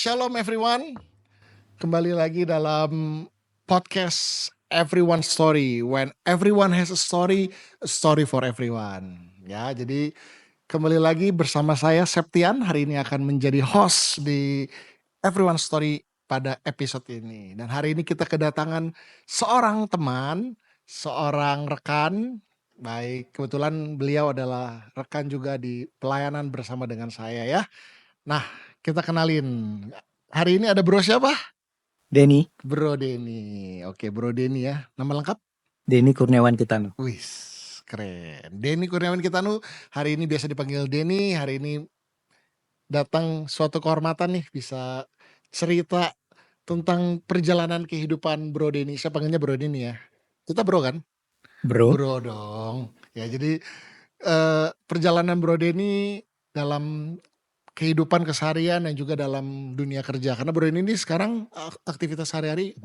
Shalom everyone. Kembali lagi dalam podcast Everyone's Story. When everyone has a story for everyone. Ya, jadi kembali lagi bersama saya Septian. Hari ini akan menjadi host di Everyone's Story pada episode ini. Dan hari ini kita kedatangan seorang teman, seorang rekan. Baik, kebetulan beliau adalah rekan juga di pelayanan bersama dengan saya ya. Nah, kita kenalin. Hari ini ada bro siapa? Denny Bro Denny. Oke, Bro Denny ya. Nama lengkap? Kurniawan Kitanu. Wis, keren. Denny Kurniawan Kitanu. Hari ini biasa dipanggil Denny. Hari ini datang suatu kehormatan nih bisa cerita tentang perjalanan kehidupan Bro Denny. Saya panggilnya Bro Denny ya. Kita bro kan? Bro, Bro dong. Ya, jadi perjalanan Bro Denny dalam kehidupan keseharian dan juga dalam dunia kerja. Karena Bro ini sekarang aktivitas sehari-hari.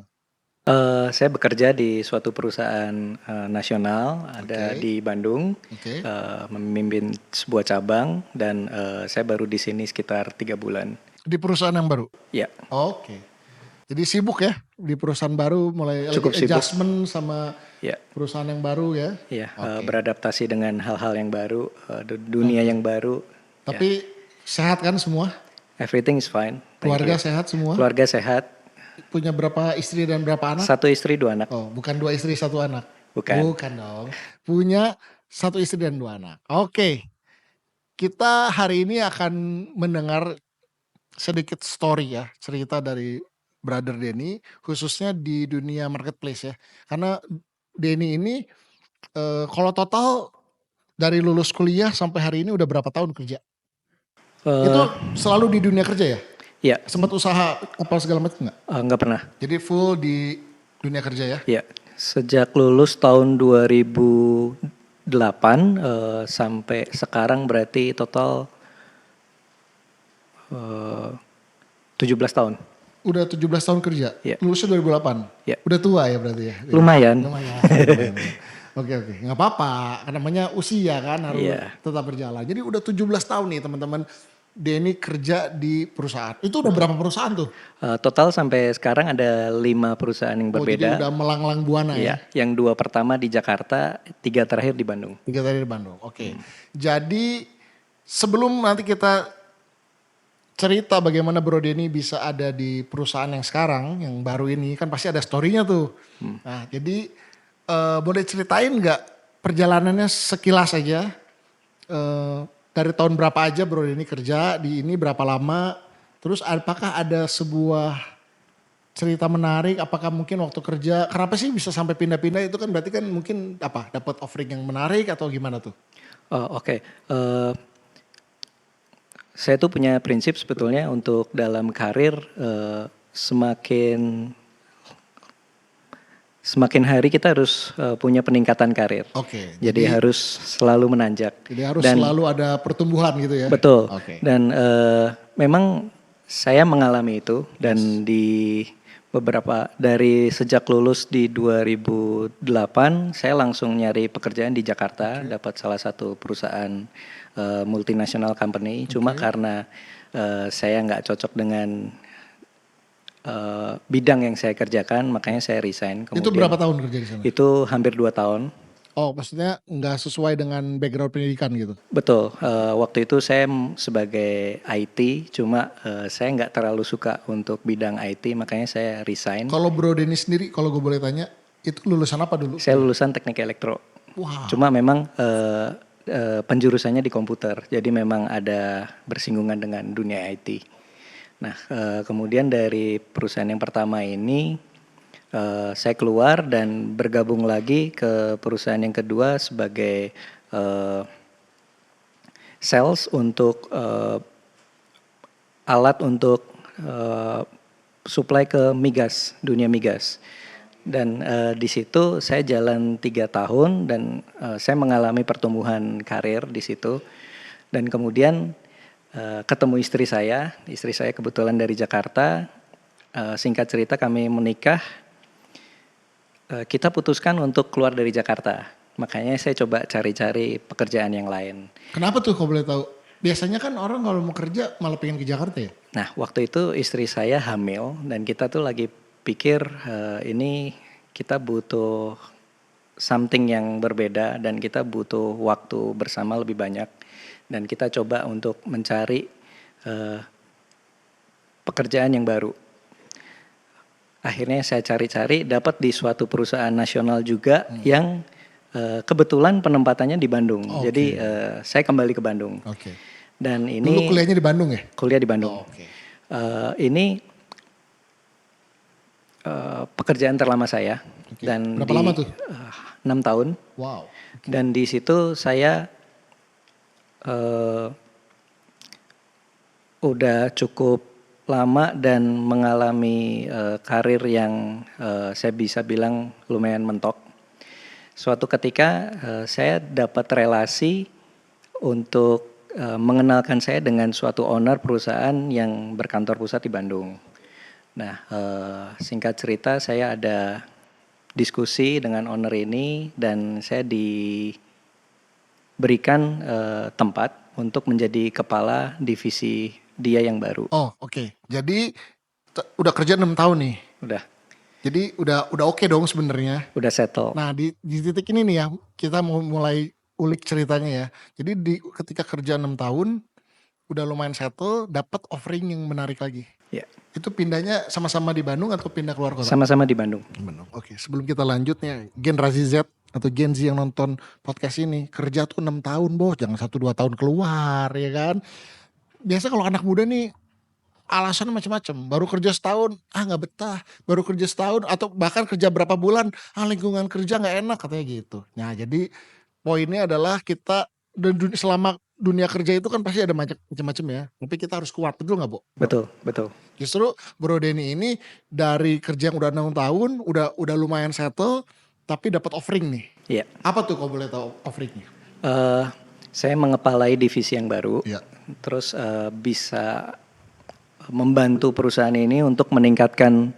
saya bekerja di suatu perusahaan nasional ada Oke. di Bandung, Oke. memimpin sebuah cabang dan saya baru di sini sekitar 3 bulan. Di perusahaan yang baru? Ya, Oke. Jadi sibuk ya di perusahaan baru, mulai Cukup lagi sibuk. adjustment sama ya, perusahaan yang baru ya. ya, Oke. beradaptasi dengan hal-hal yang baru, dunia yang baru. Tapi sehat kan semua? Everything is fine. Thank Keluarga you. sehat semua? Keluarga sehat. Punya berapa istri dan berapa anak? 1 istri 2 anak. Oh, bukan 2 istri 1 anak. Bukan. Bukan dong. Punya 1 istri dan 2 anak. Oke. Kita hari ini akan mendengar sedikit story ya, cerita dari Brother Denny, khususnya di dunia marketplace ya. Karena Denny ini kalau total dari lulus kuliah sampai hari ini udah berapa tahun kerja? Itu selalu di dunia kerja ya? Ya, Sempat usaha apa segala macam nggak? nggak pernah. Jadi full di dunia kerja ya? Ya, sejak lulus tahun 2008 sampai sekarang berarti total 17 tahun. Udah 17 tahun kerja? Ya. Lulusnya 2008? Ya. Udah tua ya berarti ya? Lumayan. Lumayan. Oke. Nggak apa-apa, namanya usia kan harus tetap berjalan. Jadi udah 17 tahun nih teman-teman Denny kerja di perusahaan. Itu udah berapa perusahaan tuh? Total sampai sekarang ada 5 perusahaan yang berbeda. Jadi udah melanglang buana ya? Yang 2 pertama di Jakarta, 3 terakhir di Bandung. 3 terakhir di Bandung, oke. Jadi sebelum nanti kita cerita bagaimana Bro Denny bisa ada di perusahaan yang sekarang, yang baru ini, kan pasti ada story-nya tuh. Nah, jadi boleh ceritain nggak perjalanannya sekilas aja, dari tahun berapa aja Bro Denny kerja di ini, berapa lama, terus apakah ada sebuah cerita menarik, apakah mungkin waktu kerja, kenapa sih bisa sampai pindah-pindah, itu kan berarti kan mungkin apa, dapat offering yang menarik atau gimana tuh? Oke. Saya tuh punya prinsip sebetulnya untuk dalam karir semakin hari kita harus punya peningkatan karir. Oke. Jadi harus selalu menanjak. Jadi harus selalu ada pertumbuhan gitu ya? Betul. Oke. Dan memang saya mengalami itu dan di dari sejak lulus di 2008 saya langsung nyari pekerjaan di Jakarta, dapat salah satu perusahaan multinational company. Cuma karena saya nggak cocok dengan bidang yang saya kerjakan, makanya saya resign. Itu berapa tahun kerja di sana? Itu hampir 2 tahun. Oh, maksudnya nggak sesuai dengan background pendidikan gitu? Betul. Waktu itu saya sebagai IT, cuma saya nggak terlalu suka untuk bidang IT, makanya saya resign. Kalau Bro Denny sendiri, kalau gue boleh tanya, itu lulusan apa dulu? Saya lulusan teknik elektro. Wow. Cuma memang penjurusannya di komputer, jadi memang ada bersinggungan dengan dunia IT. Nah, kemudian dari perusahaan yang pertama ini saya keluar dan bergabung lagi ke perusahaan yang kedua sebagai sales untuk alat untuk supply ke migas, dunia migas. Dan di situ saya jalan 3 tahun dan saya mengalami pertumbuhan karir di situ. Dan kemudian ketemu istri saya kebetulan dari Jakarta. Singkat cerita kami menikah. Kita putuskan untuk keluar dari Jakarta. Makanya saya coba cari-cari pekerjaan yang lain. Kenapa tuh kalau boleh tahu? Biasanya kan orang kalau mau kerja malah pengen ke Jakarta ya? Nah, waktu itu istri saya hamil dan kita tuh lagi pikir ini kita butuh something yang berbeda dan kita butuh waktu bersama lebih banyak dan kita coba untuk mencari eh, pekerjaan yang baru. Akhirnya saya cari-cari dapat di suatu perusahaan nasional juga yang kebetulan penempatannya di Bandung. Oke. Jadi saya kembali ke Bandung. Oke. Dan Dulu ini kuliahnya di Bandung ya? kuliah di Bandung. Oh, oke. Ini pekerjaan terlama saya Oke. dan Berapa di lama tuh? 6 tahun. Wow. Dan di situ saya udah cukup lama dan mengalami karir yang saya bisa bilang lumayan mentok. Suatu ketika saya dapat relasi untuk mengenalkan saya dengan suatu owner perusahaan yang berkantor pusat di Bandung. Nah, singkat cerita saya ada diskusi dengan owner ini dan saya diberikan tempat untuk menjadi kepala divisi dia yang baru. Oh, oke. Jadi udah kerja 6 tahun nih. Udah Jadi udah oke dong sebenarnya. udah settle. Nah, di titik ini nih ya, kita mau mulai ulik ceritanya ya. Jadi ketika kerja 6 tahun udah lumayan settle, dapat offering yang menarik lagi. Ya, Itu pindahnya sama-sama di Bandung atau pindah keluar kota? sama-sama di Bandung. Bandung. Oke, sebelum kita lanjut nih, generasi Z atau Gen Z yang nonton podcast ini, kerja tuh 6 tahun bos, jangan 1-2 tahun keluar ya kan. Biasa kalau anak muda nih alasan macam-macam. Baru kerja setahun, nggak betah. Baru kerja setahun atau bahkan kerja berapa bulan, lingkungan kerja nggak enak katanya gitu. Nah jadi poinnya adalah kita selama dunia kerja itu kan pasti ada macam-macam ya. Tapi kita harus kuat, betul nggak Bu? Betul, betul. Justru Bro Denny ini dari kerja yang udah 6 tahun, udah lumayan settle, tapi dapat offering nih. Iya. Apa tuh kalau boleh tahu offeringnya? Saya mengepalai divisi yang baru. Iya. Terus bisa membantu perusahaan ini untuk meningkatkan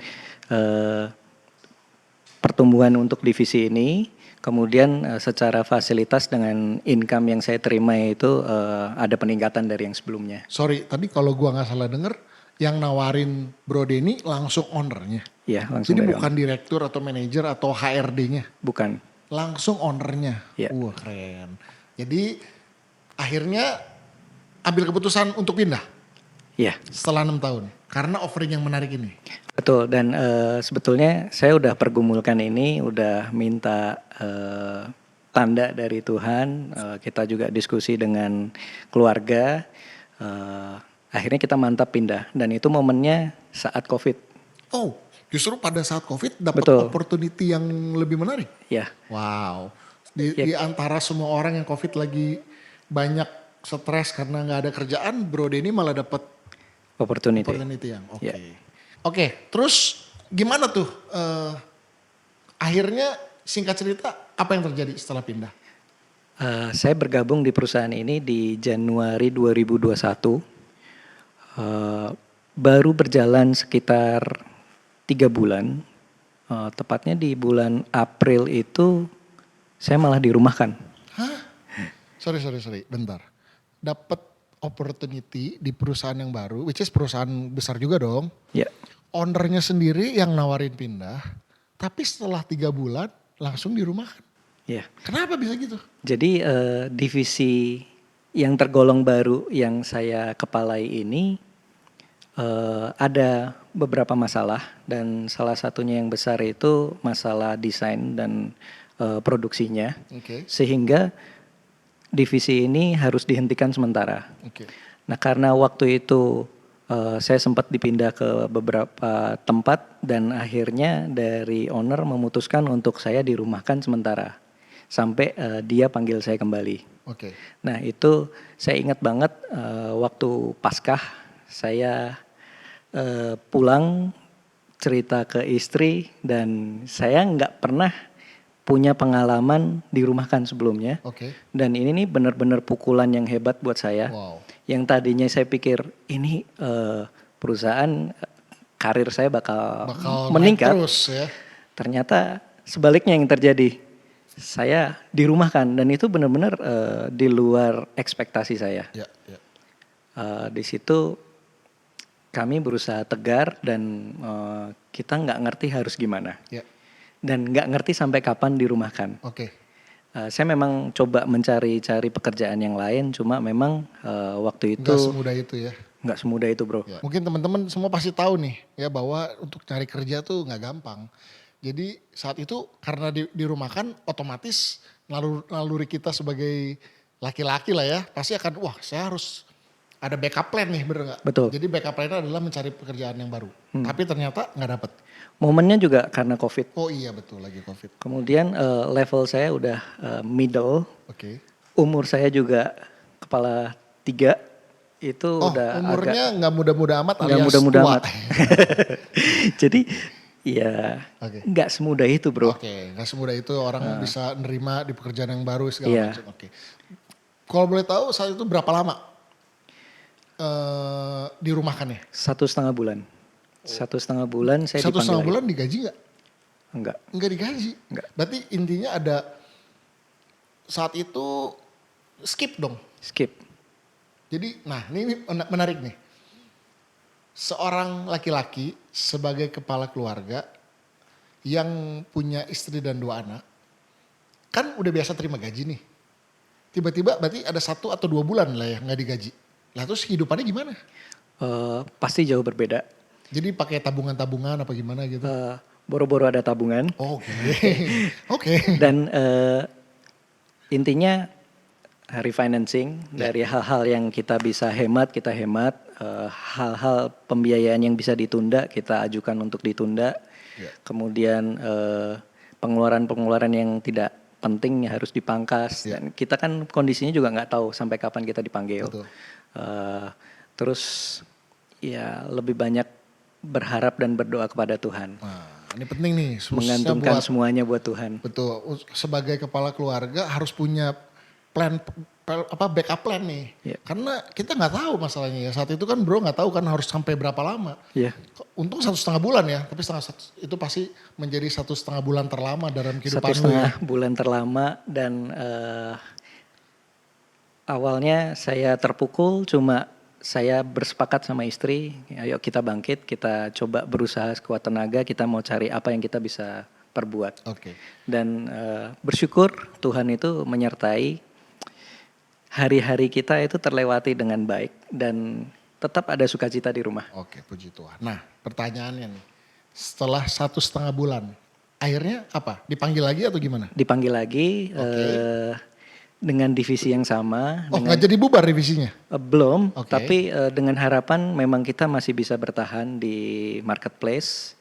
pertumbuhan untuk divisi ini. Kemudian secara fasilitas dengan income yang saya terima itu ada peningkatan dari yang sebelumnya. Sorry, tadi kalau gua nggak salah denger, yang nawarin Bro Denny langsung ownernya. Iya, langsung Jadi dari bukan direktur atau manajer atau HRD-nya, bukan. langsung ownernya. Iya. Wah keren. Jadi akhirnya ambil keputusan untuk pindah Iya. setelah 6 tahun. Karena offering yang menarik ini. Betul, dan sebetulnya saya udah pergumulkan ini, udah minta tanda dari Tuhan, kita juga diskusi dengan keluarga, akhirnya kita mantap pindah dan itu momennya saat COVID. Oh, justru pada saat COVID dapat Betul. opportunity yang lebih menarik. Ya, Wow. Di antara semua orang yang COVID lagi banyak stres karena nggak ada kerjaan, Bro Denny malah dapat opportunity. yang oke. Ya. Oke, terus gimana tuh akhirnya singkat cerita apa yang terjadi setelah pindah? Saya bergabung di perusahaan ini di Januari 2021. Baru berjalan sekitar 3 bulan. Tepatnya di bulan April itu saya malah dirumahkan. Hah? Sorry, bentar. Dapat opportunity di perusahaan yang baru, which is perusahaan besar juga dong. Ya, Ownernya sendiri yang nawarin pindah, tapi setelah 3 bulan langsung dirumahkan. ya. Kenapa bisa gitu? Jadi divisi yang tergolong baru yang saya kepalai ini ada beberapa masalah dan salah satunya yang besar itu masalah desain dan produksinya. Oke. Sehingga divisi ini harus dihentikan sementara. Oke. Nah karena waktu itu saya sempat dipindah ke beberapa tempat dan akhirnya dari owner memutuskan untuk saya dirumahkan sementara sampai dia panggil saya kembali. Oke. Nah itu saya ingat banget waktu Paskah saya pulang cerita ke istri dan saya nggak pernah punya pengalaman dirumahkan sebelumnya. Oke. Dan ini nih benar-benar pukulan yang hebat buat saya. Wow. Yang tadinya saya pikir ini perusahaan karir saya bakal meningkat. Naik terus ya. Ternyata sebaliknya yang terjadi. Saya dirumahkan dan itu benar-benar di luar ekspektasi saya. Ya, ya. Di situ kami berusaha tegar dan kita nggak ngerti harus gimana. Ya. Dan nggak ngerti sampai kapan dirumahkan. Oke. Saya memang coba mencari-cari pekerjaan yang lain, cuma memang waktu Nggak itu semudah itu ya. nggak semudah itu bro. Ya. Mungkin teman-teman semua pasti tahu nih ya bahwa untuk cari kerja tuh nggak gampang. Jadi saat itu karena dirumahkan otomatis naluri kita sebagai laki-laki lah ya pasti akan wah saya harus ada backup plan nih bener nggak? Betul. Jadi backup plan adalah mencari pekerjaan yang baru. Tapi ternyata nggak dapet. Momennya juga karena COVID. Oh iya betul lagi COVID. Kemudian level saya udah middle, Oke. umur saya juga kepala 3 itu Oh udah umurnya nggak muda-muda amat nggak alias muda-muda tua. amat. Jadi ya Oke. nggak semudah itu bro. Oke, nggak semudah itu orang bisa nerima di pekerjaan yang baru segala Iya. macam. Oke. Kalau boleh tahu saat itu berapa lama dirumahkannya? 1,5 bulan. 1,5 bulan saya Satu dipanggil setengah lagi. bulan digaji nggak? Enggak. Nggak digaji. Nggak. Berarti intinya ada saat itu skip dong. Skip. Jadi, nah ini menarik nih. Seorang laki-laki sebagai kepala keluarga yang punya istri dan 2 anak, kan udah biasa terima gaji nih. Tiba-tiba berarti ada 1 atau 2 bulan lah ya nggak digaji. Lah terus hidupannya gimana? Pasti jauh berbeda. Jadi pakai tabungan-tabungan apa gimana gitu? Boro-boro ada tabungan. Oke, oke. Dan intinya refinancing dari hal-hal yang kita bisa hemat, kita hemat. Hal-hal pembiayaan yang bisa ditunda, kita ajukan untuk ditunda. Ya. Kemudian pengeluaran-pengeluaran yang tidak penting harus dipangkas. Ya. Dan kita kan kondisinya juga nggak tahu sampai kapan kita dipanggil. Betul. Terus ya lebih banyak berharap dan berdoa kepada Tuhan. Nah, ini penting nih. khususnya Menggantungkan buat, semuanya buat Tuhan. betul. Sebagai kepala keluarga harus punya backup plan nih. Ya. Karena kita nggak tahu masalahnya ya. Saat itu kan bro nggak tahu kan harus sampai berapa lama. Iya. Untung 1,5 bulan ya. Tapi itu pasti menjadi 1,5 bulan terlama dalam kehidupan lu 1,5 ya. bulan terlama dan awalnya saya terpukul, cuma saya bersepakat sama istri, ayo kita bangkit, kita coba berusaha sekuat tenaga, kita mau cari apa yang kita bisa perbuat. Oke. Dan bersyukur Tuhan itu menyertai, hari-hari kita itu terlewati dengan baik dan tetap ada sukacita di rumah. Oke, puji Tuhan. Nah, pertanyaannya nih. Setelah 1,5 bulan, akhirnya apa? Dipanggil lagi atau gimana? Dipanggil lagi dengan divisi yang sama. Oh, nggak jadi bubar divisinya? Belum, Oke. tapi dengan harapan memang kita masih bisa bertahan di marketplace.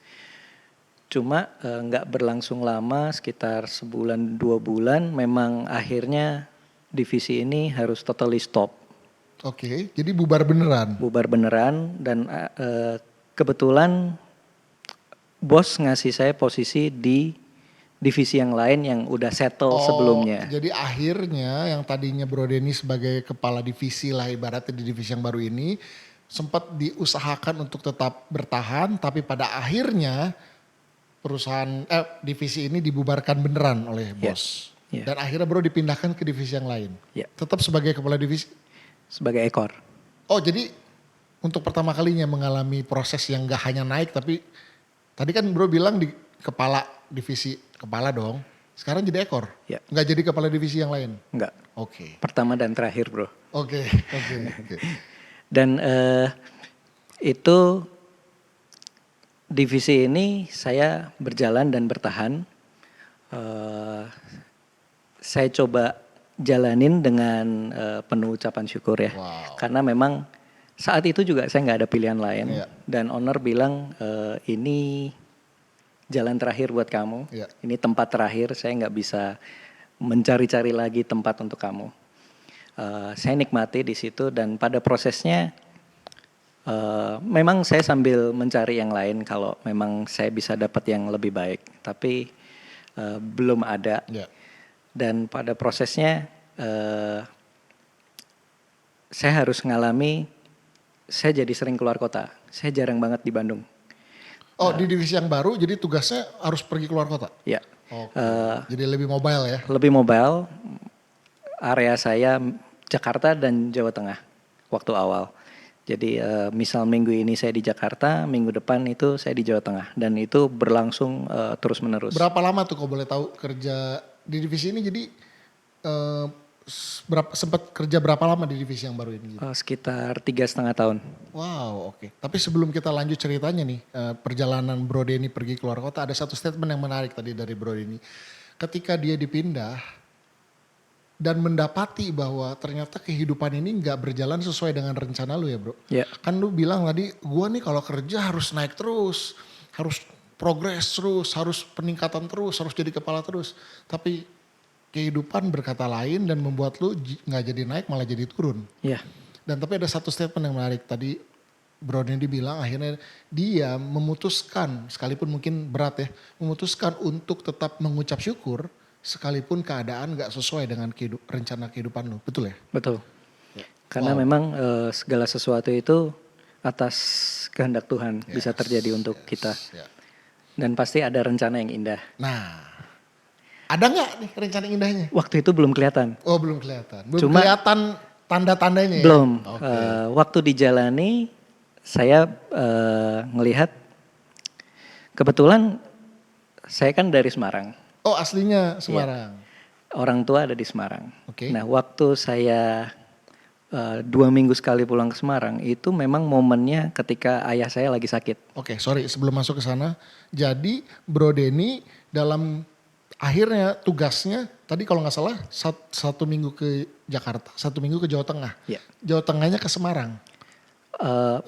Cuma nggak berlangsung lama, sekitar sebulan 2 bulan, memang akhirnya divisi ini harus totally stop. Oke, jadi bubar beneran. Bubar beneran dan kebetulan bos ngasih saya posisi di divisi yang lain yang udah settle sebelumnya. Jadi akhirnya yang tadinya Bro Denny sebagai kepala divisi lah ibaratnya di divisi yang baru ini sempat diusahakan untuk tetap bertahan tapi pada akhirnya perusahaan divisi ini dibubarkan beneran oleh bos. Ya. Dan akhirnya Bro dipindahkan ke divisi yang lain. Ya. Tetap sebagai kepala divisi. Sebagai ekor. Oh jadi untuk pertama kalinya mengalami proses yang gak hanya naik tapi tadi kan Bro bilang di kepala divisi kepala dong. Sekarang jadi ekor. Ya. Nggak jadi kepala divisi yang lain. Enggak. Oke. Pertama dan terakhir bro. Oke. Dan itu divisi ini saya berjalan dan bertahan. Saya coba jalanin dengan penuh ucapan syukur ya. Wow. Karena memang saat itu juga saya nggak ada pilihan lain. Iya. Dan owner bilang ini jalan terakhir buat kamu. Iya. Ini tempat terakhir, saya nggak bisa mencari-cari lagi tempat untuk kamu. Saya nikmati di situ dan pada prosesnya memang saya sambil mencari yang lain kalau memang saya bisa dapat yang lebih baik. Tapi belum ada. Iya. Dan pada prosesnya saya harus ngalami, saya jadi sering keluar kota. Saya jarang banget di Bandung. Oh di divisi yang baru jadi tugasnya harus pergi keluar kota? Ya. Oke. Jadi lebih mobile ya? Lebih mobile, area saya Jakarta dan Jawa Tengah waktu awal. Jadi misal minggu ini saya di Jakarta, minggu depan itu saya di Jawa Tengah, dan itu berlangsung terus menerus. Berapa lama tuh kalau boleh tahu kerja di divisi ini? Jadi eh, sempat kerja berapa lama di divisi yang baru ini? Gitu? Sekitar 3,5 tahun. Wow, oke. Tapi sebelum kita lanjut ceritanya nih, perjalanan Bro Denny pergi keluar kota, ada satu statement yang menarik tadi dari Bro Denny. Ketika dia dipindah dan mendapati bahwa ternyata kehidupan ini nggak berjalan sesuai dengan rencana lu ya bro. Ya. Kan lu bilang tadi, gua nih kalau kerja harus naik terus, harus progres terus, harus peningkatan terus, harus jadi kepala terus. Tapi kehidupan berkata lain dan membuat lu nggak jadi naik malah jadi turun. Ya. Dan tapi ada satu statement yang menarik tadi, Bro Denny bilang akhirnya dia memutuskan, sekalipun mungkin berat ya, memutuskan untuk tetap mengucap syukur sekalipun keadaan gak sesuai dengan rencana kehidupan lu. Betul ya? Betul. Karena memang segala sesuatu itu atas kehendak Tuhan bisa terjadi untuk kita. Dan pasti ada rencana yang indah. Nah, ada nggak nih rencana indahnya? Waktu itu belum kelihatan. Oh belum kelihatan. Belum kelihatan tanda-tandanya ya? Belum. Waktu dijalani saya ngelihat, kebetulan saya kan dari Semarang. Oh aslinya Semarang. Ya. Orang tua ada di Semarang. Okay. Nah waktu saya 2 minggu sekali pulang ke Semarang, itu memang momennya ketika ayah saya lagi sakit. Oke, sorry sebelum masuk ke sana. Jadi Bro Denny dalam akhirnya tugasnya tadi kalau nggak salah 1 minggu ke Jakarta, 1 minggu ke Jawa Tengah. Ya. Jawa Tengahnya ke Semarang.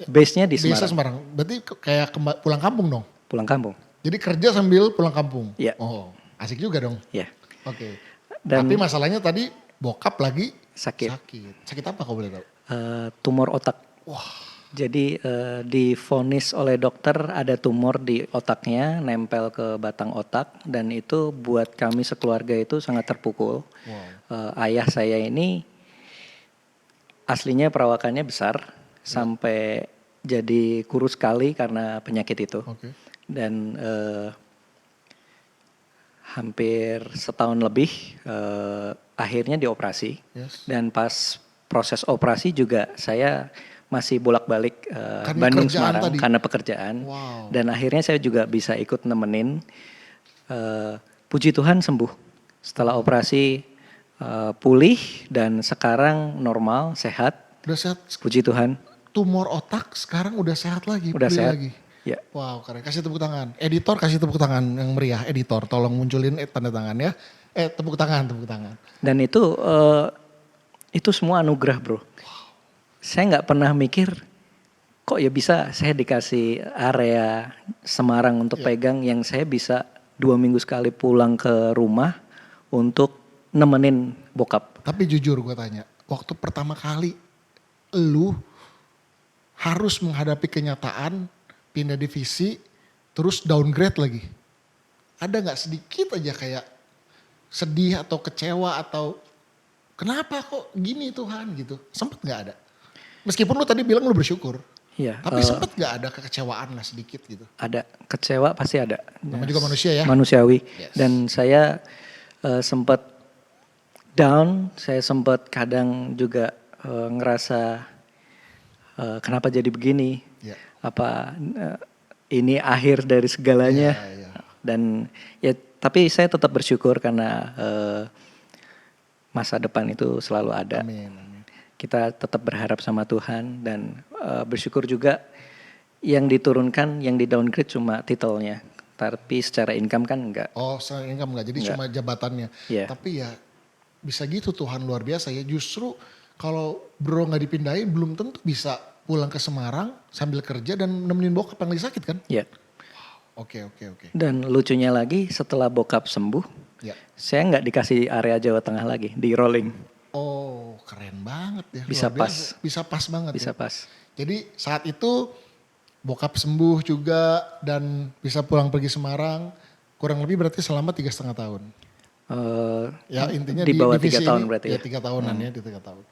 Base-nya di Semarang. Base Semarang. Berarti kayak pulang kampung dong? Pulang kampung. Jadi kerja sambil pulang kampung? Iya. Oh asik juga dong? Iya. Oke. Tapi masalahnya tadi bokap lagi sakit. Sakit apa kau boleh tahu? Tumor otak. Wah. Jadi divonis oleh dokter ada tumor di otaknya, nempel ke batang otak, dan itu buat kami sekeluarga itu sangat terpukul. Wow. Ayah saya ini aslinya perawakannya besar, sampai jadi kurus sekali karena penyakit itu. Okay. Dan hampir setahun lebih akhirnya dioperasi. Yes. Dan pas proses operasi juga saya masih bolak-balik Bandung Semarang tadi. Karena pekerjaan. Wow. Dan akhirnya saya juga bisa ikut nemenin. Puji Tuhan sembuh. Setelah operasi pulih dan sekarang normal, sehat. Udah sehat. Puji Tuhan. Tumor otak sekarang udah sehat lagi. Udah sehat. Lagi. Ya. Wow, keren. Kasih tepuk tangan. Editor kasih tepuk tangan yang meriah. Editor tolong munculin tanda tangan ya. Tepuk tangan. Dan itu semua anugerah bro. Wow. Saya nggak pernah mikir kok ya bisa saya dikasih area Semarang untuk pegang, yang saya bisa 2 minggu sekali pulang ke rumah untuk nemenin bokap. Tapi jujur gue tanya, waktu pertama kali lu harus menghadapi kenyataan pindah divisi, terus downgrade lagi. Ada gak sedikit aja kayak sedih atau kecewa atau kenapa kok gini Tuhan gitu? Sempet gak ada? Meskipun lu tadi bilang lu bersyukur. Iya. Tapi sempet gak ada kekecewaan lah sedikit gitu? Ada, kecewa pasti ada. Namanya juga manusia ya? Manusiawi. Yes. Dan saya sempat down, saya sempat kadang juga ngerasa kenapa jadi begini. Yeah. Apa ini akhir dari segalanya. Dan ya tapi saya tetap bersyukur karena masa depan itu selalu ada. Amin. Kita tetap berharap sama Tuhan dan bersyukur juga yang diturunkan, yang di downgrade cuma titelnya, tapi secara income kan enggak. Oh, secara income enggak, jadi enggak. Cuma jabatannya. Yeah. Tapi ya bisa gitu, Tuhan luar biasa ya. Justru kalau bro nggak dipindahin belum tentu bisa pulang ke Semarang sambil kerja dan nemenin bokap yang lagi sakit kan? Iya. Wow. Oke. Dan lucunya lagi setelah bokap sembuh, saya nggak dikasih area Jawa Tengah lagi, di rolling. Oh keren banget ya. Bisa pas. Bisa pas banget. Bisa pas. Jadi saat itu bokap sembuh juga dan bisa pulang pergi Semarang, kurang lebih berarti selama 3,5 tahun. Ya intinya di bawah 3 tahun ini, berarti ya. 3 tahunan ya, di 3 tahun.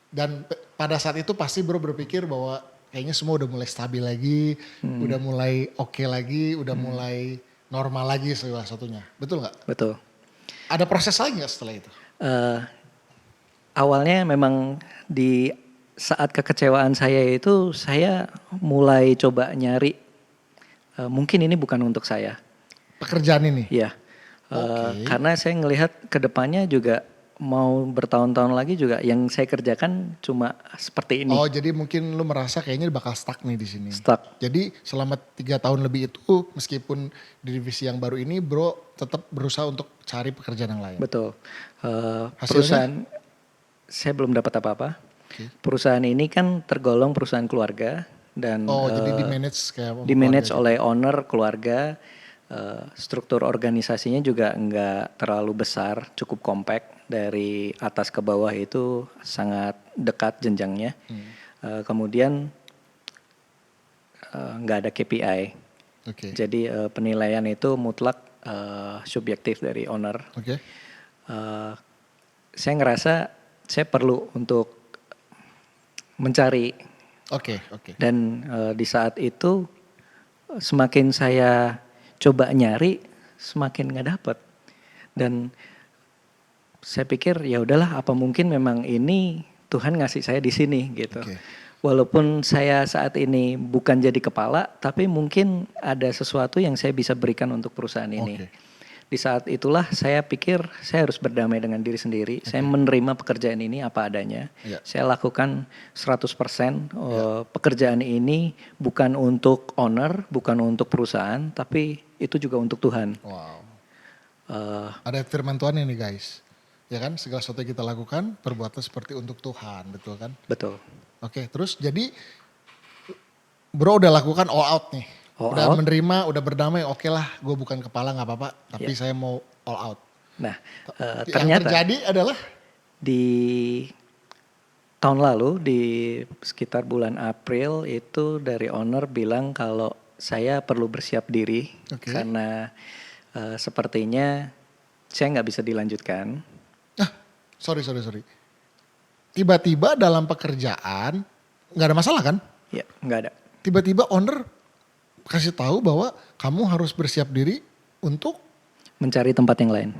Dan pada saat itu pasti bro berpikir bahwa kayaknya semua udah mulai stabil lagi, udah mulai oke lagi, udah mulai normal lagi salah satunya. Betul gak? Betul. Ada proses lagi gak setelah itu? Awalnya memang di saat kekecewaan saya itu saya mulai coba nyari, mungkin ini bukan untuk saya. Pekerjaan ini? Ya, Oke. karena saya ngelihat ke depannya juga mau bertahun-tahun lagi juga yang saya kerjakan cuma seperti ini, Oh, jadi mungkin lu merasa kayaknya bakal stuck nih di sini. stuck. Jadi selama 3 tahun lebih itu, meskipun di divisi yang baru ini, bro tetap berusaha untuk cari pekerjaan yang lain. Betul. Hasilnya? Perusahaan saya belum dapat apa-apa. Oke. Perusahaan ini kan tergolong perusahaan keluarga dan Oh, jadi di manage kayak sama di-manage keluarga oleh owner keluarga. Struktur organisasinya juga enggak terlalu besar, cukup kompak. Dari atas ke bawah itu sangat dekat jenjangnya. Kemudian nggak ada KPI. gitu. Oke. Jadi penilaian itu mutlak subjektif dari owner. Oke. Saya ngerasa saya perlu untuk mencari, Oke. Oke. dan di saat itu semakin saya coba nyari semakin nggak dapet, dan saya pikir ya udahlah, apa mungkin memang ini Tuhan ngasih saya di sini gitu. Oke. Walaupun saya saat ini bukan jadi kepala, tapi mungkin ada sesuatu yang saya bisa berikan untuk perusahaan ini. Oke. Di saat itulah saya pikir saya harus berdamai dengan diri sendiri. Saya menerima pekerjaan ini apa adanya. Iya. Saya lakukan 100%. Pekerjaan ini bukan untuk owner, bukan untuk perusahaan, tapi itu juga untuk Tuhan. Wow. Eh, Ada firman Tuhan nih guys. Ya kan, segala sesuatu yang kita lakukan, perbuatan seperti untuk Tuhan, betul kan? betul. Oke, terus jadi bro udah lakukan all out nih. All udah out. menerima, udah berdamai, oke lah gue bukan kepala gak apa-apa, tapi saya mau all out. Nah, Yang ternyata terjadi adalah, di tahun lalu di sekitar bulan April itu dari owner bilang kalau saya perlu bersiap diri. Oke. Karena sepertinya saya nggak bisa dilanjutkan. sorry. Tiba-tiba dalam pekerjaan, gak ada masalah kan? Ya, nggak ada. Tiba-tiba owner kasih tahu bahwa kamu harus bersiap diri untuk, Mencari tempat yang lain.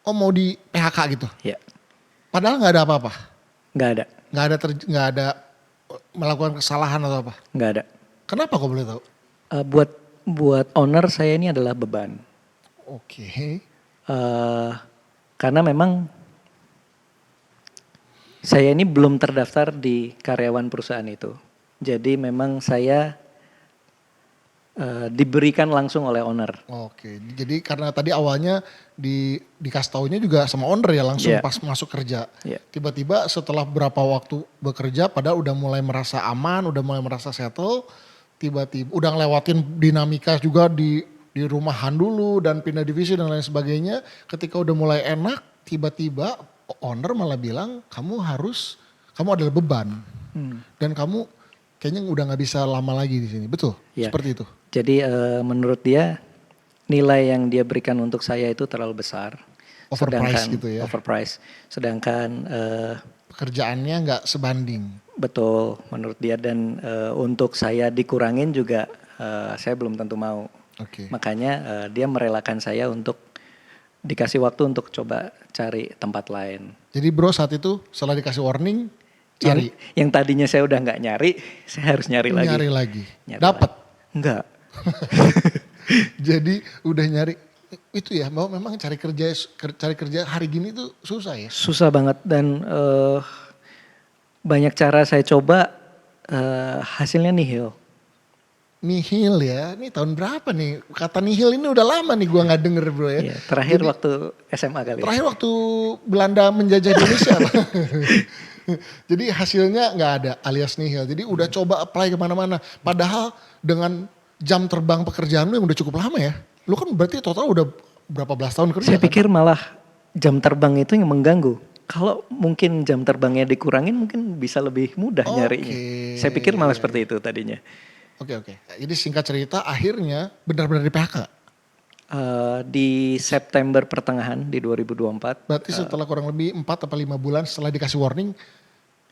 mau di PHK gitu. Ya, Padahal gak ada apa-apa. nggak ada, Gak ada melakukan kesalahan atau apa. nggak ada. Kenapa kok boleh tahu? Buat owner saya ini adalah beban. Oke. Karena memang saya ini belum terdaftar di karyawan perusahaan itu. Jadi memang saya diberikan langsung oleh owner. Oke, jadi karena tadi awalnya dikasih taunya juga sama owner ya langsung Iya. pas masuk kerja. Iya. Tiba-tiba setelah berapa waktu bekerja padahal udah mulai merasa aman, udah mulai merasa settle, tiba-tiba udah ngelewatin dinamika juga di rumahan dulu dan pindah divisi dan lain sebagainya. Ketika udah mulai enak, tiba-tiba owner malah bilang kamu adalah beban dan kamu kayaknya udah nggak bisa lama lagi di sini. Betul? Iya. Seperti itu. Jadi menurut dia nilai yang dia berikan untuk saya itu terlalu besar. Overpriced gitu ya. Overpriced. Sedangkan Pekerjaannya nggak sebanding. betul menurut dia, dan untuk saya dikurangin juga saya belum tentu mau. Oke. Makanya dia merelakan saya untuk dikasih waktu untuk coba cari tempat lain. Jadi bro saat itu setelah dikasih warning cari Yang tadinya saya udah nggak nyari, saya harus nyari lagi. nyari lagi. Nyari Dapat. lagi. Enggak. Jadi udah nyari itu ya, bahwa memang cari kerja hari gini tuh susah ya. Susah banget, dan banyak cara saya coba, hasilnya nihil. Nihil ya, ini tahun berapa nih? Kata nihil ini udah lama nih gua nggak denger bro ya. Iya, terakhir Jadi, waktu SMA kali. terakhir waktu Belanda menjajah Indonesia. Jadi hasilnya nggak ada alias nihil. Jadi udah coba apply kemana-mana. Padahal dengan jam terbang pekerjaan lu yang udah cukup lama ya. Lu kan berarti total udah berapa belas tahun kerja Saya kan? pikir malah jam terbang itu yang mengganggu. Kalau mungkin jam terbangnya dikurangin mungkin bisa lebih mudah nyarinya. Saya pikir malah seperti itu tadinya. Oke. Jadi singkat cerita akhirnya benar-benar di PHK. Di September pertengahan di 2024. Berarti setelah kurang lebih 4 atau 5 bulan setelah dikasih warning,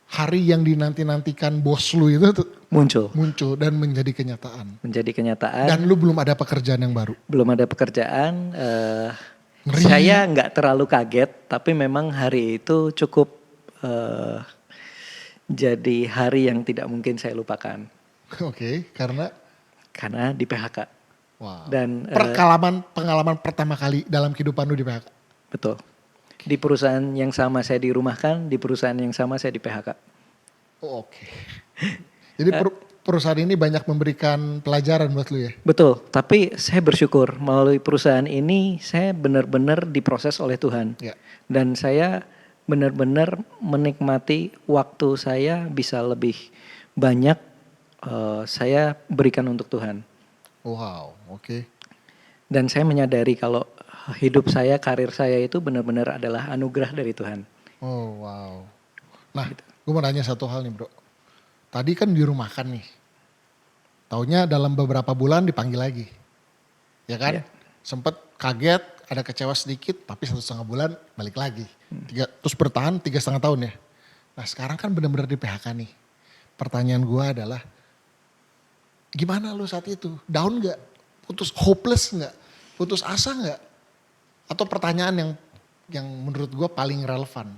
hari yang dinanti-nantikan bos lu itu tuh muncul dan menjadi kenyataan. Menjadi kenyataan. Dan lu belum ada pekerjaan yang baru. Belum ada pekerjaan. Ngeri. Saya nggak terlalu kaget, tapi memang hari itu cukup jadi hari yang tidak mungkin saya lupakan Oke, karena karena di PHK. wow. Dan Pengalaman pertama kali dalam kehidupan lu di PHK. betul. Di perusahaan yang sama saya dirumahkan, di perusahaan yang sama saya di PHK. Oh, oke. Jadi perusahaan ini banyak memberikan pelajaran buat lu ya? Betul, tapi saya bersyukur melalui perusahaan ini saya benar-benar diproses oleh Tuhan. Ya. Dan saya benar-benar menikmati waktu saya bisa lebih banyak saya berikan untuk Tuhan. Wow, oke. Dan saya menyadari kalau hidup saya, karir saya itu benar-benar adalah anugerah dari Tuhan. Oh, wow. Nah, gue mau nanya satu hal nih bro. Tadi kan dirumahkan nih. Taunya dalam beberapa bulan dipanggil lagi. Ya kan? Ya. Sempet kaget, ada kecewa sedikit, tapi 1,5 bulan balik lagi. Terus bertahan 3,5 tahun ya. Nah sekarang kan benar-benar di PHK nih. Pertanyaan gue adalah, gimana lu saat itu? Down gak? Putus hopeless gak? Putus asa gak? Atau pertanyaan yang menurut gue paling relevan.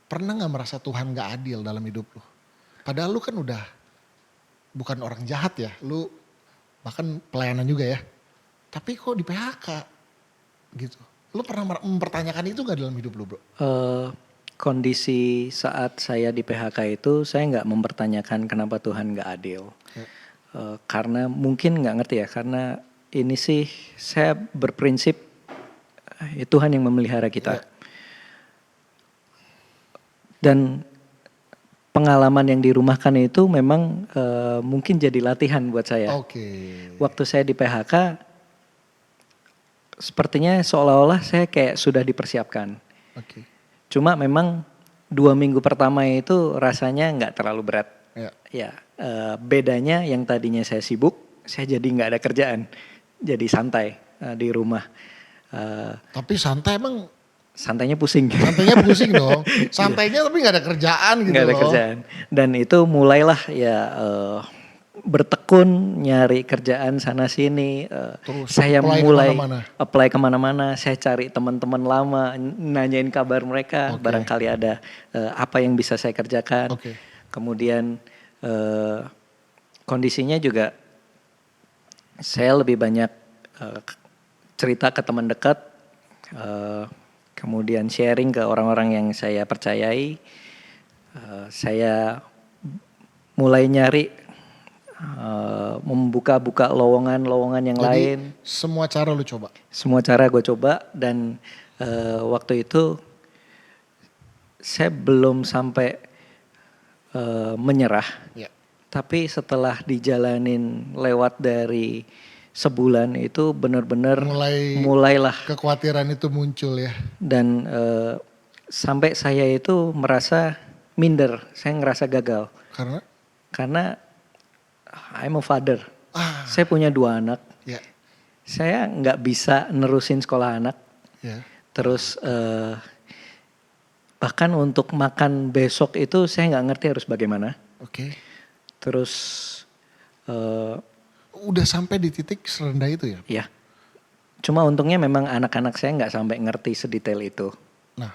Pernah gak merasa Tuhan gak adil dalam hidup lu? Padahal lu kan udah bukan orang jahat ya. Lu bahkan pelayanan juga ya. Tapi kok di PHK gitu. Lu pernah mempertanyakan itu gak dalam hidup lu bro? Kondisi saat saya di PHK itu saya nggak mempertanyakan kenapa Tuhan nggak adil. Ya. Karena mungkin nggak ngerti ya, karena ini sih saya berprinsip Tuhan yang memelihara kita. Ya. Dan pengalaman yang dirumahkan itu memang mungkin jadi latihan buat saya. Oke. Waktu saya di PHK, sepertinya seolah-olah saya kayak sudah dipersiapkan. Oke. Cuma memang 2 minggu pertama itu rasanya nggak terlalu berat. Ya. Ya, bedanya yang tadinya saya sibuk, saya jadi nggak ada kerjaan, jadi santai di rumah. Tapi santai emang, Santainya pusing. santainya pusing dong. Santainya tapi gak ada kerjaan gitu Nggak ada loh. kerjaan. Dan itu mulailah ya bertekun nyari kerjaan sana sini. Terus Saya apply mulai kemana-mana. apply kemana-mana. Saya cari teman-teman lama, nanyain kabar mereka. Oke. Barangkali ada apa yang bisa saya kerjakan. Oke. Kemudian kondisinya juga saya lebih banyak cerita ke teman dekat. Kemudian sharing ke orang-orang yang saya percayai. Saya mulai nyari membuka-buka lowongan-lowongan yang Jadi lain. semua cara lu coba. Semua cara gue coba dan waktu itu saya belum sampai menyerah. Ya. Tapi setelah dijalanin lewat dari sebulan itu benar-benar mulailah. Kekhawatiran itu muncul ya. Dan sampai saya itu merasa minder, saya ngerasa gagal. Karena I'm a father. Saya punya 2 anak. Ya. Saya nggak bisa nerusin sekolah anak. Ya. Terus bahkan untuk makan besok itu saya nggak ngerti harus bagaimana. Oke. Terus udah sampai di titik serendah itu ya? Ya. Cuma untungnya memang anak-anak saya nggak sampai ngerti sedetail itu. Nah,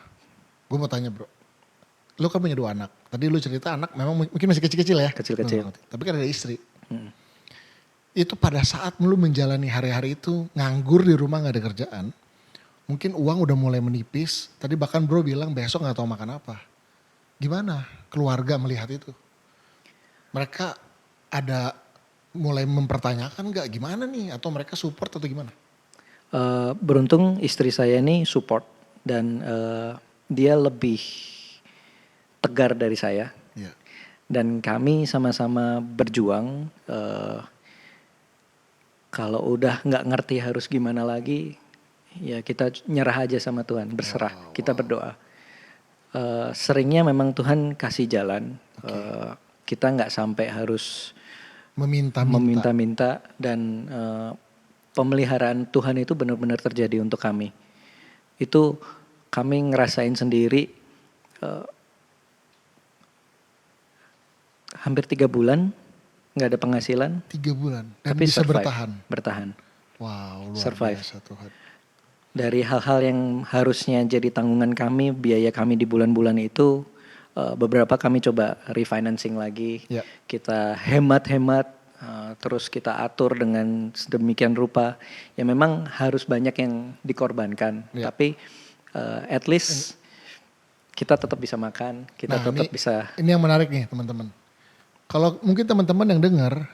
gue mau tanya bro. Lu kan punya 2 anak. Tadi lu cerita anak memang mungkin masih kecil-kecil ya? Kecil-kecil. Tapi kan ada istri. Itu pada saat lu menjalani hari-hari itu nganggur di rumah gak ada kerjaan. Mungkin uang udah mulai menipis. Tadi bahkan bro bilang besok gak tahu makan apa. Gimana keluarga melihat itu? Mereka ada mulai mempertanyakan gak gimana nih? Atau mereka support atau gimana? Beruntung istri saya ini support. Dan dia lebih tegar dari saya. Ya. Dan kami sama-sama berjuang. Kalau udah gak ngerti harus gimana lagi, ya kita nyerah aja sama Tuhan, berserah, kita berdoa. Seringnya memang Tuhan kasih jalan, kita gak sampai harus meminta-minta dan pemeliharaan Tuhan itu benar-benar terjadi untuk kami. Itu kami ngerasain sendiri hampir 3 bulan gak ada penghasilan. 3 bulan dan tapi bisa survive, bertahan. Bertahan. Wow, luar survive. Biasa Tuhan. Dari hal-hal yang harusnya jadi tanggungan kami, biaya kami di bulan-bulan itu beberapa kami coba refinancing lagi, Ya. kita hemat-hemat, terus kita atur dengan sedemikian rupa. Ya memang harus banyak yang dikorbankan, Ya. tapi at least kita tetap bisa makan, kita Nah tetap bisa. ini yang menarik nih teman-teman. Kalau mungkin teman-teman yang dengar,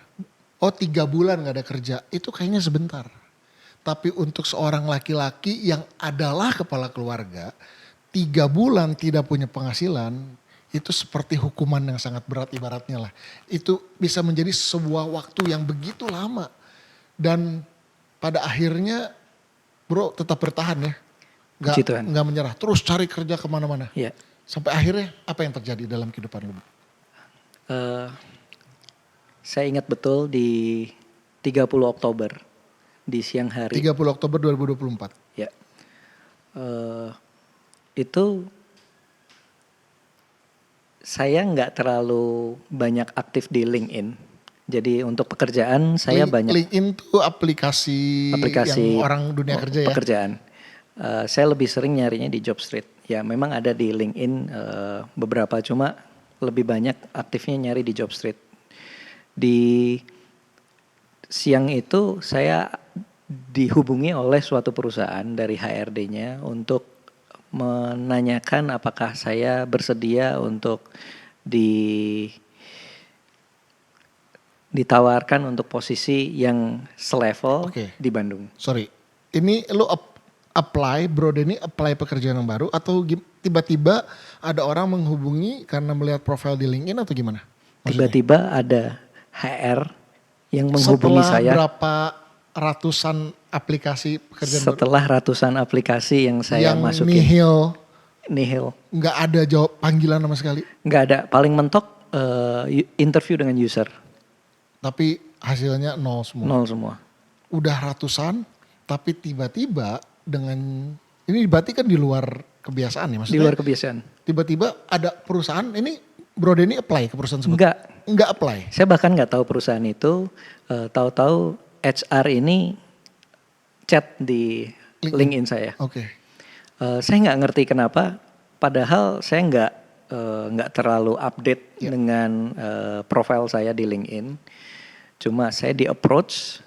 3 bulan gak ada kerja, itu kayaknya sebentar. Tapi untuk seorang laki-laki yang adalah kepala keluarga, 3 bulan tidak punya penghasilan, itu seperti hukuman yang sangat berat ibaratnya lah. Itu bisa menjadi sebuah waktu yang begitu lama. Dan pada akhirnya bro tetap bertahan ya. Puji Tuhan. Nggak menyerah, terus cari kerja kemana-mana. Ya, Sampai akhirnya apa yang terjadi dalam kehidupan lu? saya ingat betul di 30 Oktober di siang hari. 30 Oktober 2024. Ya, itu saya nggak terlalu banyak aktif di LinkedIn. Jadi untuk pekerjaan saya banyak LinkedIn tuh aplikasi yang orang dunia kerja ya. pekerjaan. Saya lebih sering nyarinya di Jobstreet. Ya memang ada di LinkedIn beberapa, cuma lebih banyak aktifnya nyari di Jobstreet. Di siang itu saya dihubungi oleh suatu perusahaan dari HRD-nya untuk menanyakan apakah saya bersedia untuk ditawarkan untuk posisi yang selevel di Bandung. Sorry, ini lu apply, Bro Denny apply pekerjaan yang baru atau tiba-tiba ada orang menghubungi karena melihat profil di LinkedIn atau gimana? Tiba-tiba ada HR yang menghubungi saya. Setelah berapa ratusan aplikasi pekerjaan Setelah ratusan aplikasi yang saya masukin. Nihil. Nggak ada jawab panggilan sama sekali. Nggak ada. Paling mentok interview dengan user. Tapi hasilnya nol semua. Nol semua. Udah ratusan, tapi tiba-tiba dengan ini berarti kan di luar kebiasaan ya maksudnya. Di luar kebiasaan. Tiba-tiba ada perusahaan, ini Bro Denny apply ke perusahaan tersebut? Enggak apply. Saya bahkan nggak tahu perusahaan itu. Tahu-tahu HR ini chat di LinkedIn saya. Oke. Saya nggak ngerti kenapa. Padahal saya nggak terlalu update dengan profil saya di LinkedIn. Cuma saya di approach,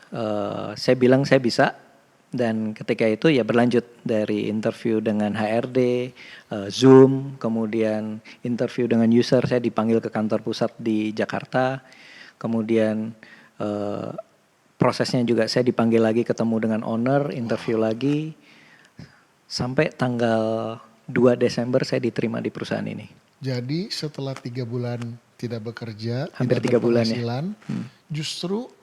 saya bilang saya bisa. Dan ketika itu ya berlanjut dari interview dengan HRD, Zoom, kemudian interview dengan user, saya dipanggil ke kantor pusat di Jakarta. Kemudian prosesnya juga saya dipanggil lagi ketemu dengan owner, interview lagi. Sampai tanggal 2 Desember saya diterima di perusahaan ini. Jadi setelah 3 bulan tidak bekerja, hampir 3 bulan ya. Justru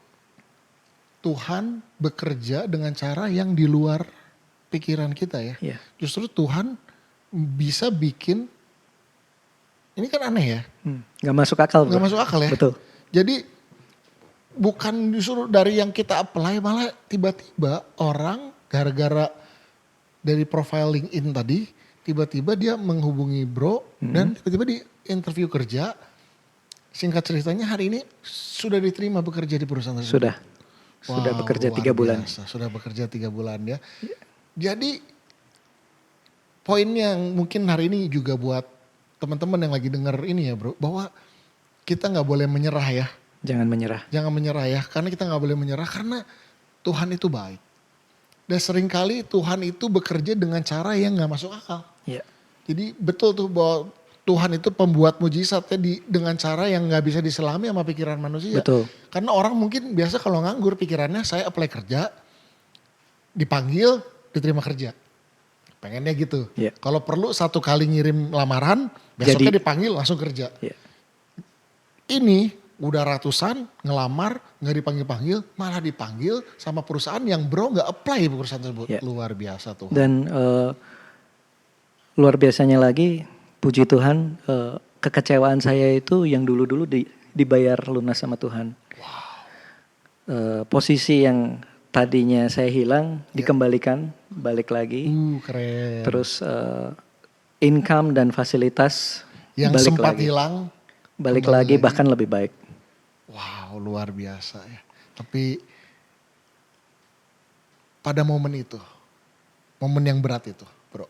Tuhan bekerja dengan cara yang di luar pikiran kita ya. Yeah. Justru Tuhan bisa bikin, ini kan aneh ya. Gak masuk akal. Gak masuk akal ya. Betul. Jadi bukan justru dari yang kita apply, malah tiba-tiba orang gara-gara dari profile LinkedIn tadi, tiba-tiba dia menghubungi Bro dan tiba-tiba di interview kerja. Singkat ceritanya hari ini sudah diterima bekerja di perusahaan tersebut. Sudah bekerja 3 bulan. Sudah bekerja 3 bulan ya. Jadi poin yang mungkin hari ini juga buat teman-teman yang lagi denger ini ya Bro, bahwa kita gak boleh menyerah ya. Jangan menyerah. Jangan menyerah ya, karena kita gak boleh menyerah karena Tuhan itu baik. Dan seringkali Tuhan itu bekerja dengan cara yang gak masuk akal. Yeah. Jadi betul tuh bahwa Tuhan itu pembuat mujizatnya dengan cara yang gak bisa diselami sama pikiran manusia. Betul. Karena orang mungkin biasa kalau nganggur pikirannya saya apply kerja, dipanggil, diterima kerja. Pengennya gitu. Yeah. Kalau perlu 1 kali ngirim lamaran, besoknya dipanggil langsung kerja. Yeah. Ini udah ratusan ngelamar gak dipanggil-panggil, malah dipanggil sama perusahaan yang Bro gak apply perusahaan tersebut. Yeah. Luar biasa tuh. Dan luar biasanya lagi, puji Tuhan, kekecewaan saya itu yang dulu-dulu dibayar lunas sama Tuhan. Wow. Posisi yang tadinya saya hilang dikembalikan balik lagi. Keren. Terus income dan fasilitas yang balik sempat lagi. Hilang balik lagi bahkan lebih baik. Wow, luar biasa ya. Tapi pada momen itu, momen yang berat itu, Bro,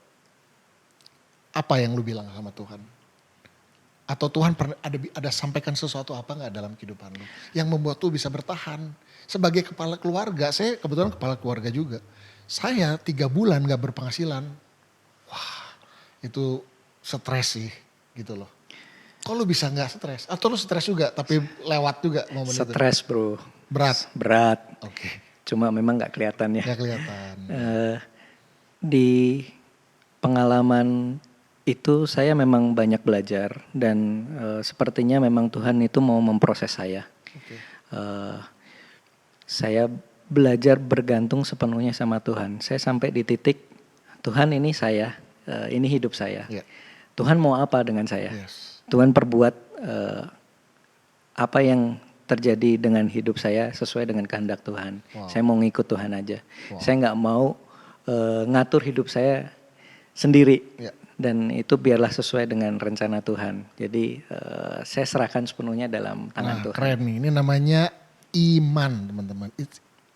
apa yang lu bilang sama Tuhan? Atau Tuhan pernah ada sampaikan sesuatu apa nggak dalam kehidupan lu yang membuat lu bisa bertahan? Sebagai kepala keluarga, saya kebetulan kepala keluarga juga. Saya 3 bulan nggak berpenghasilan, itu stres sih gitu loh. Kok lu bisa nggak stres? Atau lu stres juga tapi lewat juga momen itu? Stres bro. Berat. Berat. Oke. Cuma memang nggak kelihatan ya. Nggak kelihatan. Di pengalaman itu saya memang banyak belajar dan sepertinya memang Tuhan itu mau memproses saya. Oke. Saya belajar bergantung sepenuhnya sama Tuhan. Saya sampai di titik Tuhan ini saya, ini hidup saya. Yeah. Tuhan mau apa dengan saya? Yes. Tuhan perbuat apa yang terjadi dengan hidup saya sesuai dengan kehendak Tuhan. Wow. Saya mau ngikut Tuhan aja. Wow. Saya nggak mau ngatur hidup saya sendiri. Yeah. Dan itu biarlah sesuai dengan rencana Tuhan. Jadi saya serahkan sepenuhnya dalam tangan Tuhan. Keren nih, ini namanya iman teman-teman.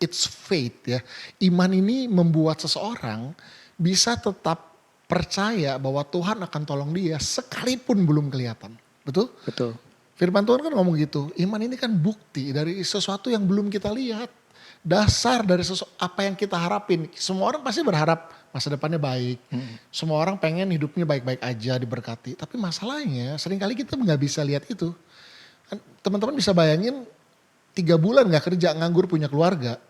It's faith ya. Iman ini membuat seseorang bisa tetap percaya bahwa Tuhan akan tolong dia sekalipun belum kelihatan. Betul? Betul. Firman Tuhan kan ngomong gitu. Iman ini kan bukti dari sesuatu yang belum kita lihat. Dasar dari apa yang kita harapin. Semua orang pasti berharap masa depannya baik. Semua orang pengen hidupnya baik-baik aja, diberkati. Tapi masalahnya seringkali kita nggak bisa lihat itu. Teman-teman bisa bayangin 3 bulan gak kerja, nganggur, punya keluarga.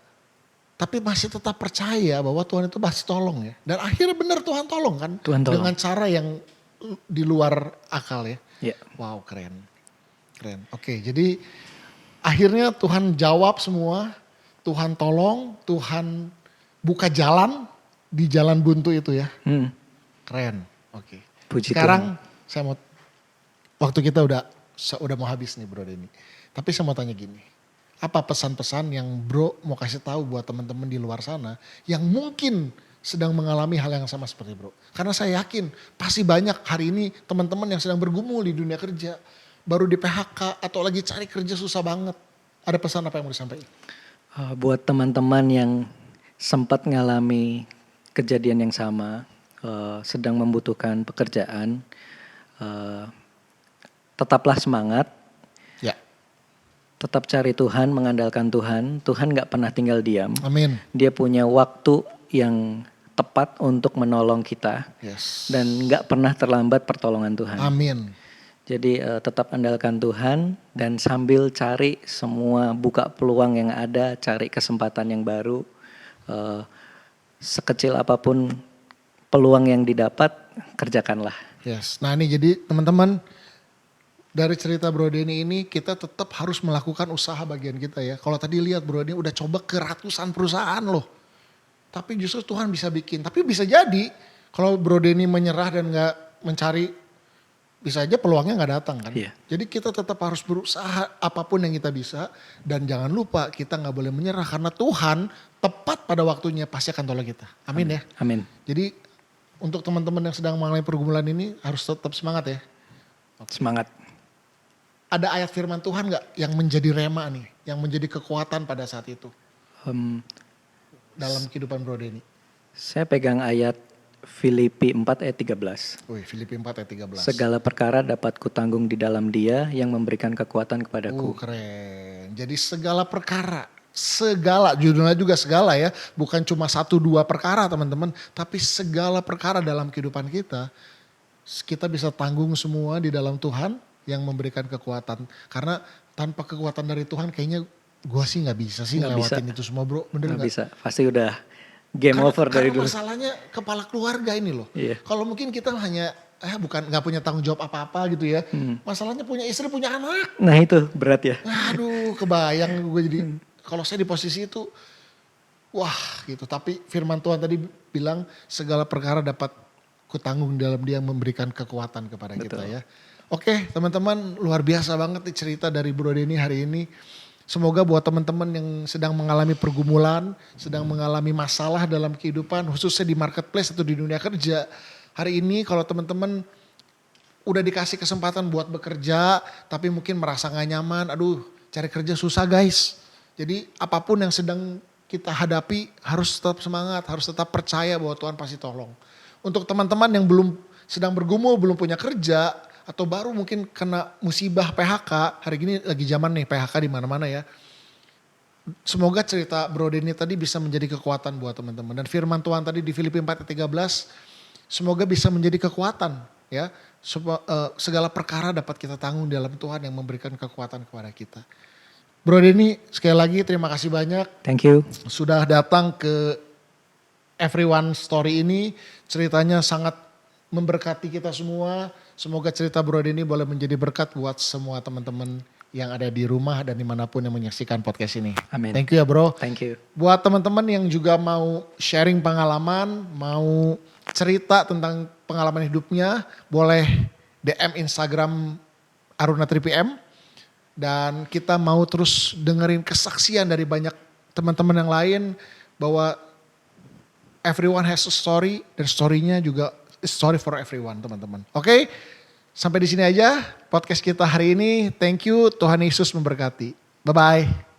Tapi masih tetap percaya bahwa Tuhan itu pasti tolong ya. Dan akhirnya benar Tuhan tolong kan. Tuhan tolong. Dengan cara yang di luar akal ya. Yeah. Wow, keren. Keren. Oke, jadi akhirnya Tuhan jawab semua. Tuhan tolong, Tuhan buka jalan di jalan buntu itu ya. Keren. Oke. Puji Sekarang saya mau, waktu kita udah mau habis nih Bro Denny. Tapi saya mau tanya gini. Apa pesan-pesan yang Bro mau kasih tahu buat teman-teman di luar sana yang mungkin sedang mengalami hal yang sama seperti Bro? Karena saya yakin pasti banyak hari ini teman-teman yang sedang bergumul di dunia kerja, baru di PHK atau lagi cari kerja susah banget. Ada pesan apa yang mau disampaikan? Buat teman-teman yang sempat ngalami kejadian yang sama, sedang membutuhkan pekerjaan, tetaplah semangat. Ya. Tetap cari Tuhan, mengandalkan Tuhan. Tuhan gak pernah tinggal diam. Amin. Dia punya waktu yang tepat untuk menolong kita. Yes. Dan gak pernah terlambat pertolongan Tuhan. Amin. Jadi tetap andalkan Tuhan dan sambil cari semua buka peluang yang ada, cari kesempatan yang baru. Sekecil apapun peluang yang didapat, kerjakanlah. Yes. Nah ini jadi teman-teman, dari cerita Bro Denny ini kita tetap harus melakukan usaha bagian kita ya. Kalau tadi lihat Bro Denny udah coba ke ratusan perusahaan loh. Tapi justru Tuhan bisa bikin. Tapi bisa jadi kalau Bro Denny menyerah dan gak mencari, bisa aja peluangnya gak datang kan. Iya. Jadi kita tetap harus berusaha apapun yang kita bisa. Dan jangan lupa kita gak boleh menyerah. Karena Tuhan tepat pada waktunya pasti akan tolong kita. Amin ya. Amin. Jadi untuk teman-teman yang sedang mengalami pergumulan ini harus tetap semangat ya. Semangat. Ada ayat firman Tuhan gak yang menjadi rema nih, yang menjadi kekuatan pada saat itu dalam kehidupan Bro Denny? Saya pegang ayat Filipi 4 ayat 13. Wih, Filipi 4 ayat 13. Segala perkara dapat kutanggung di dalam Dia yang memberikan kekuatan kepadaku. Keren. Jadi segala perkara, segala, judulnya juga segala ya, bukan cuma 1-2 perkara teman-teman, tapi segala perkara dalam kehidupan kita bisa tanggung semua di dalam Tuhan yang memberikan kekuatan. Karena tanpa kekuatan dari Tuhan kayaknya gua sih gak bisa sih ngelewatin itu semua Bro. Bener Nggak gak? bisa, pasti udah game over dari dulu. Karena masalahnya kepala keluarga ini loh. Iya. Kalau mungkin kita hanya bukan nggak punya tanggung jawab apa-apa gitu ya. Masalahnya punya istri, punya anak. Nah itu berat ya. Aduh, kebayang gue jadi kalau saya di posisi itu wah gitu. Tapi firman Tuhan tadi bilang segala perkara dapat kutanggung dalam Dia yang memberikan kekuatan kepada kita ya. Oke, teman-teman, luar biasa banget nih cerita dari Bro Denny hari ini. Semoga buat teman-teman yang sedang mengalami pergumulan, sedang mengalami masalah dalam kehidupan, khususnya di marketplace atau di dunia kerja. Hari ini kalau teman-teman udah dikasih kesempatan buat bekerja, tapi mungkin merasa gak nyaman, aduh cari kerja susah guys. Jadi apapun yang sedang kita hadapi harus tetap semangat, harus tetap percaya bahwa Tuhan pasti tolong. Untuk teman-teman yang belum sedang bergumul, belum punya kerja, atau baru mungkin kena musibah PHK, hari gini lagi zaman nih PHK di mana-mana ya. Semoga cerita Bro Denny tadi bisa menjadi kekuatan buat teman-teman. Dan firman Tuhan tadi di Filipi 4:13, semoga bisa menjadi kekuatan ya. Segala perkara dapat kita tanggung dalam Tuhan yang memberikan kekuatan kepada kita. Bro Denny sekali lagi terima kasih banyak. Thank you. Sudah datang ke Everyone Story ini. Ceritanya sangat memberkati kita semua. Semoga cerita Bro Denny boleh menjadi berkat buat semua teman-teman yang ada di rumah dan dimanapun yang menyaksikan podcast ini. Amin. Thank you ya bro. Thank you. Buat teman-teman yang juga mau sharing pengalaman, mau cerita tentang pengalaman hidupnya, boleh DM Instagram Aruna 3PM. Dan kita mau terus dengerin kesaksian dari banyak teman-teman yang lain bahwa everyone has a story dan story-nya juga a story for everyone teman-teman. Oke? Sampai di sini aja podcast kita hari ini. Thank you. Tuhan Yesus memberkati. Bye-bye.